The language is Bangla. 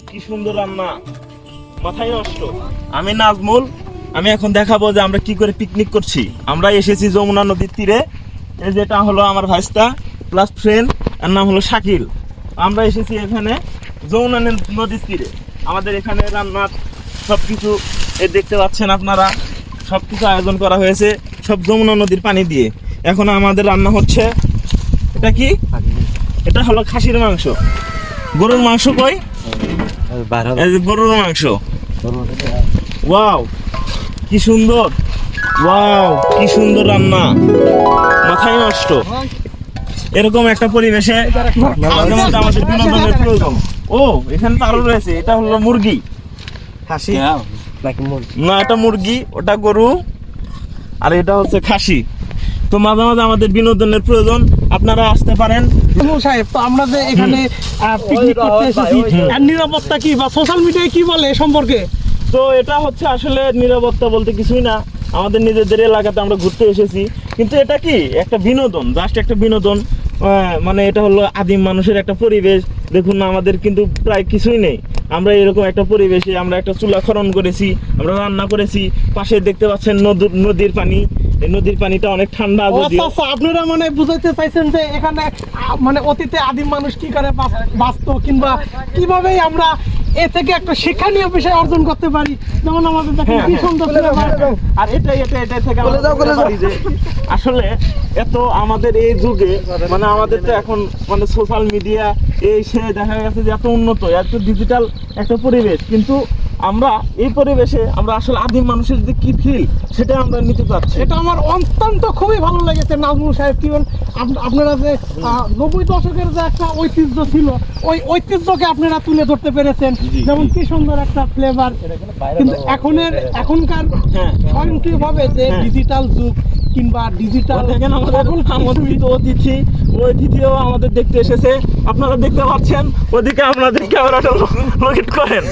কি সুন্দর রান্না, মাথায় নষ্ট। আমি নাজমুল, আমি এখন দেখাবো যে আমরা কি করে পিকনিক করছি। আমরা এসেছি যমুনা নদীর তীরে। এই যেটা হলো আমার ভাইস্তা প্লাস ফ্রেন্ড, এর নাম হলো শাকিল। আমরা এসেছি এখানে যমুনা নদীর তীরে। আমাদের এখানে রান্নার সব কিছু দেখতে পাচ্ছেন আপনারা, সব কিছু আয়োজন করা হয়েছে সব যমুনা নদীর পানি দিয়ে। এখন আমাদের রান্না হচ্ছে, এটা কি? এটা হলো খাসির মাংস। গরুর মাংস কই? গরুর মাংস। ওয়াও কি সুন্দর, ওয়াও কি সুন্দর রান্না, মাথায় নষ্ট। এরকম একটা পরিবেশে আমাদের বিনোদনের প্রয়োজন। ও এখানে তো আরো রয়েছে, এটা হলো মুরগি, খাসি না, এটা মুরগি, ওটা গরু, আর এটা হচ্ছে খাসি। তো মাঝে মাঝে আমাদের বিনোদনের প্রয়োজন, আপনারা আসতে পারেন। সাহেব, তো আমরা যে এখানে পিকনিক করতে এসেছি, এর নিরাপত্তা কি বা সোশ্যাল মিডিয়ায় কি বলে এ সম্পর্কে? তো এটা হচ্ছে আসলে নিরাপত্তা বলতে কিছুই না, আমাদের নিজেদের এলাকাতে আমরা ঘুরতে এসেছি। কিন্তু এটা কি একটা বিনোদন, জাস্ট একটা বিনোদন। মানে এটা হলো আদিম মানুষের একটা পরিবেশ। দেখুন না, আমাদের কিন্তু প্রায় কিছুই নেই। আমরা এরকম একটা পরিবেশে আমরা একটা চুলা খনন করেছি, আমরা রান্না করেছি। পাশে দেখতে পাচ্ছেন নদীর পানি, এই নদীর পানিটা অনেক ঠান্ডা। আচ্ছা, আপনারা মানে বুঝাইতে চাইছেন যে এখানে মানে অতীতে আদিম মানুষ কি করে বাঁচতো, কিংবা কিভাবে আমরা এ থেকে একটা শিক্ষণীয় বিষয় অর্জন করতে পারি। যেমন আমাদের দেখেন কি সুন্দর, আর এটাই থেকে আসলে এত আমাদের এই যুগে, মানে আমাদের তো এখন মানে সোশ্যাল মিডিয়া এই সে দেখা গেছে যে এত উন্নত, এত ডিজিটাল একটা পরিবেশ, কিন্তু আমরা এই পরিবেশে আমরা আসলে আদিম মানুষের যে কি ফিল সেটা আমরা নিতে পারছি। এটা আমার অত্যন্ত খুবই ভালো লেগেছে নাজমুল সাহেব। কি আপনারা যে 90 দশকের যে একটা ঐতিহ্য ছিল, ওই ঐতিহ্যকে আপনারা তুলে ধরতে পেরেছেন। যেমন কি সুন্দর একটা ফ্লেভার। কিন্তু এখনকার স্বয়ংক্রিয়ভাবে যে ডিজিটাল যুগ কিংবা ডিজিটাল, দেখেন আমাদের অতিথিও আমাদের দেখতে এসেছে, আপনারা দেখতে পাচ্ছেন। ওদিকে আপনাদের ক্যামেরাটা লোকেট করেন।